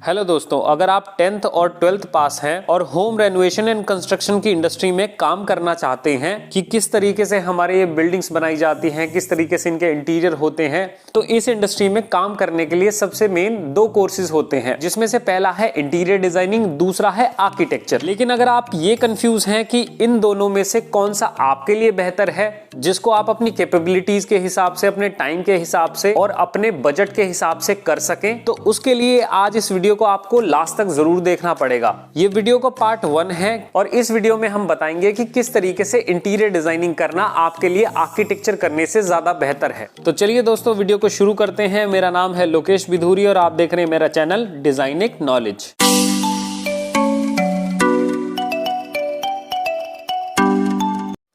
Hello दोस्तों, अगर आप 10th और 12th पास हैं और होम रेनोवेशन एंड कंस्ट्रक्शन की इंडस्ट्री में काम करना चाहते हैं कि किस तरीके से हमारे ये बिल्डिंग्स बनाई जाती हैं, किस तरीके से इनके इंटीरियर होते हैं, तो इस इंडस्ट्री में काम करने के लिए सबसे मेन दो कोर्सेज होते हैं, जिसमें से पहला है इंटीरियर डिजाइनिंग, दूसरा है आर्किटेक्चर। लेकिन अगर आप ये कंफ्यूज हैं कि इन दोनों में से कौन सा आपके लिए बेहतर है, जिसको आप अपनी कैपेबिलिटीज के हिसाब से, अपने टाइम के हिसाब से और अपने बजट के हिसाब से कर सकें, तो उसके लिए आज इस वीडियो को आपको लास्ट तक जरूर देखना पड़ेगा। ये वीडियो का पार्ट 1 है और इस वीडियो में हम बताएंगे कि किस तरीके से इंटीरियर डिजाइनिंग करना आपके लिए आर्किटेक्चर करने से ज्यादा बेहतर है। तो चलिए दोस्तों, वीडियो को शुरू करते हैं। मेरा नाम है लोकेश बिधूरी और आप देख रहे हैं मेरा चैनल डिजाइनिंग नॉलेज।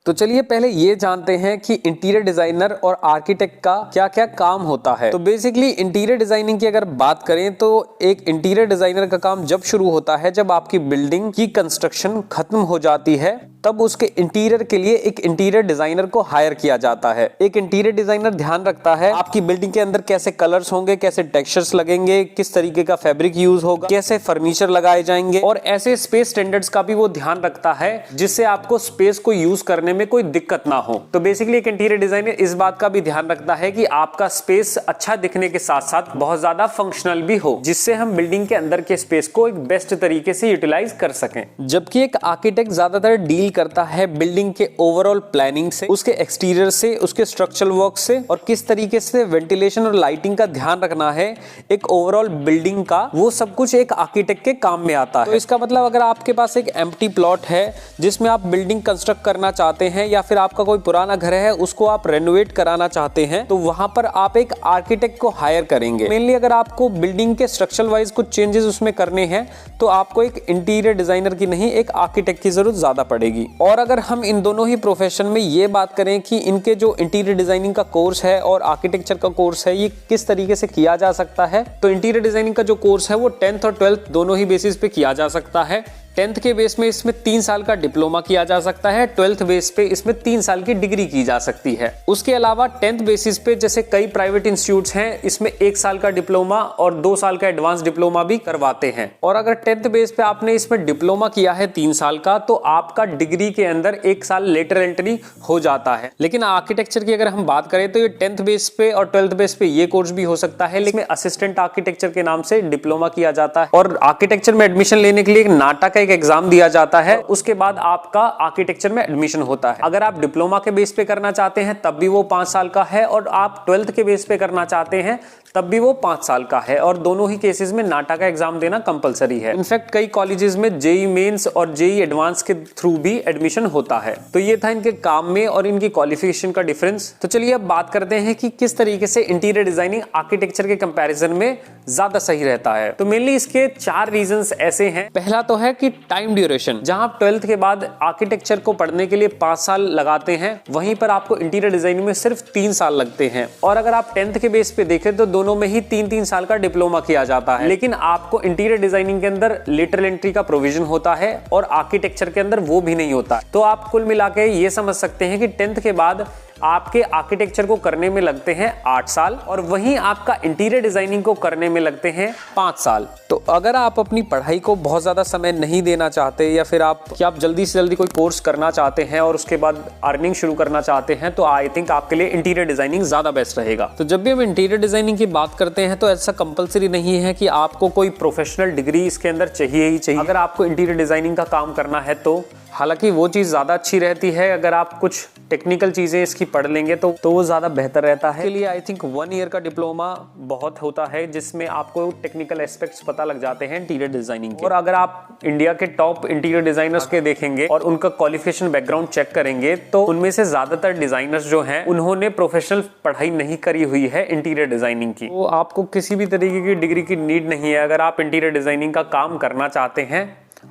तो चलिए पहले ये जानते हैं कि इंटीरियर डिजाइनर और आर्किटेक्ट का क्या क्या काम होता है। तो बेसिकली इंटीरियर डिजाइनिंग की अगर बात करें तो एक इंटीरियर डिजाइनर का काम जब शुरू होता है जब आपकी बिल्डिंग की कंस्ट्रक्शन खत्म हो जाती है, तब उसके इंटीरियर के लिए एक इंटीरियर डिजाइनर को हायर किया जाता है। एक इंटीरियर डिजाइनर ध्यान रखता है आपकी बिल्डिंग के अंदर कैसे कलर्स होंगे, कैसे टेक्सचर्स लगेंगे, किस तरीके का फैब्रिक यूज होगा, कैसे फर्नीचर लगाए जाएंगे और ऐसे स्पेस स्टैंडर्ड्स का भी वो ध्यान रखता है जिससे आपको स्पेस को यूज करने में कोई दिक्कत ना हो। तो बेसिकली एक इंटीरियर डिजाइनर इस बात का भी ध्यान रखता है कि आपका स्पेस अच्छा दिखने के साथ साथ बहुत ज्यादा फंक्शनल भी हो, जिससे हम बिल्डिंग के अंदर के स्पेस को एक बेस्ट तरीके से यूटिलाइज कर सकें। जबकि एक आर्किटेक्ट ज्यादातर डील करता है बिल्डिंग के ओवरऑल प्लानिंग से, उसके एक्सटीरियर से, उसके स्ट्रक्चरल वर्क से और किस तरीके से वेंटिलेशन और लाइटिंग का ध्यान रखना है एक ओवरऑल बिल्डिंग का, वो सब कुछ एक आर्किटेक्ट के काम में आता है। तो इसका मतलब अगर आपके पास एक एम्प्टी प्लॉट है जिसमें आप बिल्डिंग कंस्ट्रक्ट करना चाहते हैं या फिर आपका कोई पुराना घर है उसको आप रेनोवेट कराना चाहते हैं, तो वहां पर आप एक आर्किटेक्ट को हायर करेंगे। मेनली अगर आपको बिल्डिंग के स्ट्रक्चरल वाइज कुछ चेंजेस उसमें करने हैं तो आपको एक इंटीरियर डिजाइनर की नहीं, एक आर्किटेक्ट की जरूरत ज्यादा पड़ेगी। और अगर हम इन दोनों ही प्रोफेशन में ये बात करें कि इनके जो इंटीरियर डिजाइनिंग का कोर्स है और आर्किटेक्चर का कोर्स है ये किस तरीके से किया जा सकता है, तो इंटीरियर डिजाइनिंग का जो कोर्स है वो 10th और 12th दोनों ही बेसिस पे किया जा सकता है। 10th के बेस में इसमें 3 साल का डिप्लोमा किया जा सकता है, 12th बेस पे इसमें 3 साल की डिग्री की जा सकती है। उसके अलावा 10th बेसिस पे जैसे कई प्राइवेट इंस्टीट्यूट्स हैं इसमें 1 साल का डिप्लोमा और 2 साल का एडवांस डिप्लोमा भी करवाते हैं। और अगर 10th बेस पे आपने इसमें डिप्लोमा किया है 3 साल का, तो आपका डिग्री के अंदर 1 साल लेटर एंट्री हो जाता है। लेकिन आर्किटेक्चर की अगर हम बात करें तो ये 10th बेस पे और 12th बेस पे ये कोर्स भी हो सकता है, लेकिन असिस्टेंट आर्किटेक्चर के नाम से डिप्लोमा किया जाता है। और आर्किटेक्चर में एडमिशन लेने के लिए एक नाटा का एग्जाम दिया जाता है, उसके बाद आपका आर्किटेक्चर में एडमिशन होता है। अगर आप डिप्लोमा के बेस पे करना चाहते हैं तब भी वो 5 साल का है और आप 12th के बेस पे करना चाहते हैं तब भी वो 5 साल का है। और दोनों ही केसेस में नाटा का एग्जाम देना कंपलसरी है। इनफैक्ट कई कॉलेजेस में जेई मेंस और जेई एडवांस के थ्रू भी एडमिशन होता है। तो ये था इनके काम में और इनकी क्वालिफिकेशन का डिफरेंस। तो चलिए अब बात करते हैं कि किस तरीके से इंटीरियर डिजाइनिंग आर्किटेक्चर के कंपैरिजन में ज्यादा सही रहता है। तो मेनली इसके 4 रीजंस ऐसे हैं। पहला तो है कि टाइम ड्यूरेशन। जहां आप 12th के बाद आर्किटेक्चर को पढ़ने के लिए 5 साल लगाते हैं, वहीं पर आपको इंटीरियर डिजाइनिंग में सिर्फ 3 साल लगते हैं। और अगर आप 10th के बेस पे देखें तो दोनों में ही 3-3 साल का डिप्लोमा किया जाता है। लेकिन आपको इंटीरियर डिजाइनिंग के अंदर लेटरल एंट्री का प्रोविजन होता है और आर्किटेक्चर के अंदर वो भी नहीं होता। तो आप कुल मिला के ये समझ सकते हैं कि 10th के बाद आपके आर्किटेक्चर को करने में लगते हैं 8 साल और वहीं आपका इंटीरियर डिजाइनिंग को करने में लगते हैं 5 साल। तो अगर आप अपनी पढ़ाई को बहुत ज्यादा समय नहीं देना चाहते या फिर आप जल्दी से जल्दी कोई कोर्स करना चाहते हैं और उसके बाद अर्निंग शुरू करना चाहते हैं, तो आई थिंक आपके लिए इंटीरियर डिजाइनिंग ज्यादा बेस्ट रहेगा। तो जब भी हम इंटीरियर डिजाइनिंग की बात करते हैं तो ऐसा कंपलसरी नहीं है कि आपको कोई प्रोफेशनल डिग्री इसके अंदर चाहिए ही चाहिए अगर आपको इंटीरियर डिजाइनिंग का काम करना है। तो हालांकि वो चीज़ ज़्यादा अच्छी रहती है, अगर आप कुछ टेक्निकल चीज़ें इसकी पढ़ लेंगे तो वो ज़्यादा बेहतर रहता है। इसके लिए आई थिंक 1 ईयर का डिप्लोमा बहुत होता है जिसमें आपको टेक्निकल एस्पेक्ट्स पता लग जाते हैं इंटीरियर डिजाइनिंग के। और अगर आप इंडिया के टॉप इंटीरियर डिजाइनर्स के देखेंगे और उनका क्वालिफिकेशन बैकग्राउंड चेक करेंगे तो उनमें से ज़्यादातर डिजाइनर्स जो हैं उन्होंने प्रोफेशनल पढ़ाई नहीं करी हुई है इंटीरियर डिजाइनिंग की। तो आपको किसी भी तरीके की डिग्री की नीड नहीं है अगर आप इंटीरियर डिजाइनिंग का काम करना चाहते हैं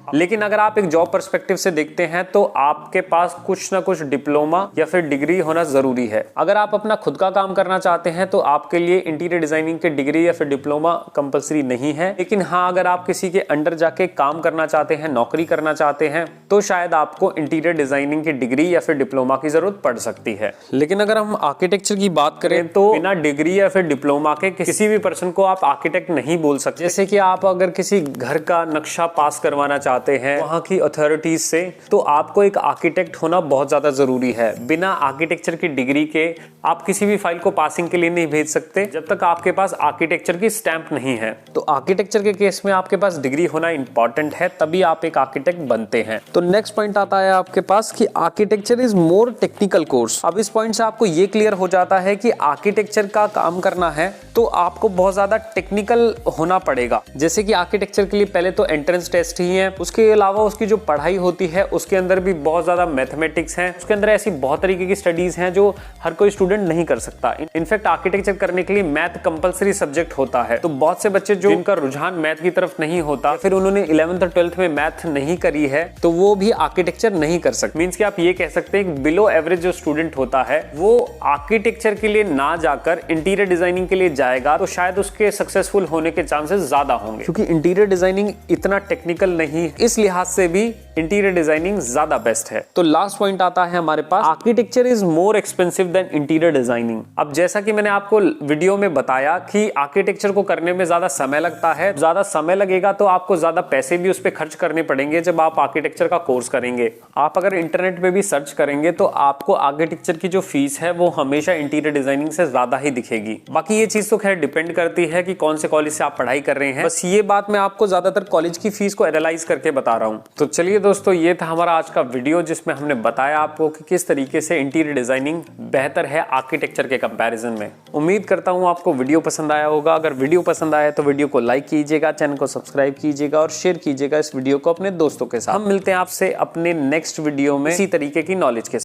लेकिन अगर आप एक जॉब पर्सपेक्टिव से देखते हैं तो आपके पास कुछ ना कुछ डिप्लोमा या फिर डिग्री होना जरूरी है। अगर आप अपना खुद का काम करना चाहते हैं तो आपके लिए इंटीरियर डिजाइनिंग के डिग्री या फिर डिप्लोमा कंपलसरी नहीं है। लेकिन हाँ, अगर आप किसी के अंडर जाके काम करना चाहते हैं, नौकरी करना चाहते हैं, तो शायद आपको इंटीरियर डिजाइनिंग की डिग्री या फिर डिप्लोमा की जरूरत पड़ सकती है। लेकिन अगर हम आर्किटेक्चर की बात करें तो बिना डिग्री या फिर डिप्लोमा के किसी भी पर्सन को आप आर्किटेक्ट नहीं बोल सकते। जैसे कि आप अगर किसी घर का नक्शा पास करवाना चाहते हैं वहां की अथॉरिटीज से, तो आपको एक आर्किटेक्ट होना बहुत ज्यादा जरूरी है। बिना आर्किटेक्चर की डिग्री के आप किसी भी फाइल को पासिंग के लिए नहीं भेज सकते जब तक आपके पास आर्किटेक्चर की स्टैंप नहीं है। तो आर्किटेक्चर के केस में आपके पास डिग्री होना इंपॉर्टेंट है, तभी आप एक आर्किटेक्ट बनते हैं। तो नेक्स्ट पॉइंट आता है आपके पास कि architecture is more technical course. अब इस पॉइंट से आपको ये क्लियर हो जाता है कि आर्किटेक्चर का काम करना है तो आपको बहुत ज्यादा टेक्निकल होना पड़ेगा। जैसे कि आर्किटेक्चर के लिए पहले तो एंट्रेंस टेस्ट ही है, उसके अलावा उसकी जो पढ़ाई होती है उसके अंदर भी बहुत ज्यादा मैथमेटिक्स है, उसके अंदर ऐसी बहुत तरीके की स्टडीज हैं जो हर कोई स्टूडेंट नहीं कर सकता। इनफैक्ट आर्किटेक्चर करने के लिए मैथ कंपलसरी सब्जेक्ट होता है। तो बहुत से बच्चे जो इनका रुझान मैथ की तरफ नहीं होता, फिर उन्होंने 11th और 12th में मैथ नहीं करी है, तो वो भी आर्किटेक्चर नहीं कर सकते। मींस कि आप ये कह सकते हैं बिलो एवरेज जो स्टूडेंट होता है वो आर्किटेक्चर के लिए ना जाकर इंटीरियर डिजाइनिंग के लिए जाएगा तो शायद उसके सक्सेसफुल होने के चांसेस ज्यादा होंगे, क्योंकि इंटीरियर डिजाइनिंग इतना टेक्निकल नहीं है। इस लिहाज से भी इंटीरियर डिजाइनिंग ज्यादा बेस्ट है। तो लास्ट पॉइंट आता है हमारे पास, architecture is more expensive than interior designing. अब जैसा कि मैंने आपको वीडियो में बताया कि आर्किटेक्चर को करने में ज्यादा समय लगता है, ज्यादा समय लगेगा तो आपको ज्यादा पैसे भी उस पर खर्च करने पड़ेंगे जब आप आर्किटेक्चर का कोर्स करेंगे। आप अगर इंटरनेट पे भी सर्च करेंगे तो आपको आर्किटेक्चर की जो फीस है वो हमेशा इंटीरियर डिजाइनिंग से ज्यादा ही दिखेगी। बाकी ये चीज तो खैर डिपेंड करती है कि कौन से कॉलेज से आप पढ़ाई कर रहे हैं। बस ये बात मैं आपको ज्यादातर कॉलेज की फीस को एनालाइज करके बता रहा हूँ। तो चलिए दोस्तों, ये था हमारा आज का वीडियो जिसमें हमने बताया आपको कि किस तरीके से इंटीरियर डिजाइनिंग बेहतर है आर्किटेक्चर के कंपैरिजन में। उम्मीद करता हूँ आपको वीडियो पसंद आया होगा। अगर वीडियो पसंद आया तो वीडियो को लाइक कीजिएगा, चैनल को सब्सक्राइब कीजिएगा और शेयर कीजिएगा इस वीडियो को अपने दोस्तों के साथ। हम मिलते हैं आपसे अपने नेक्स्ट वीडियो में इसी तरीके की नॉलेज के साथ।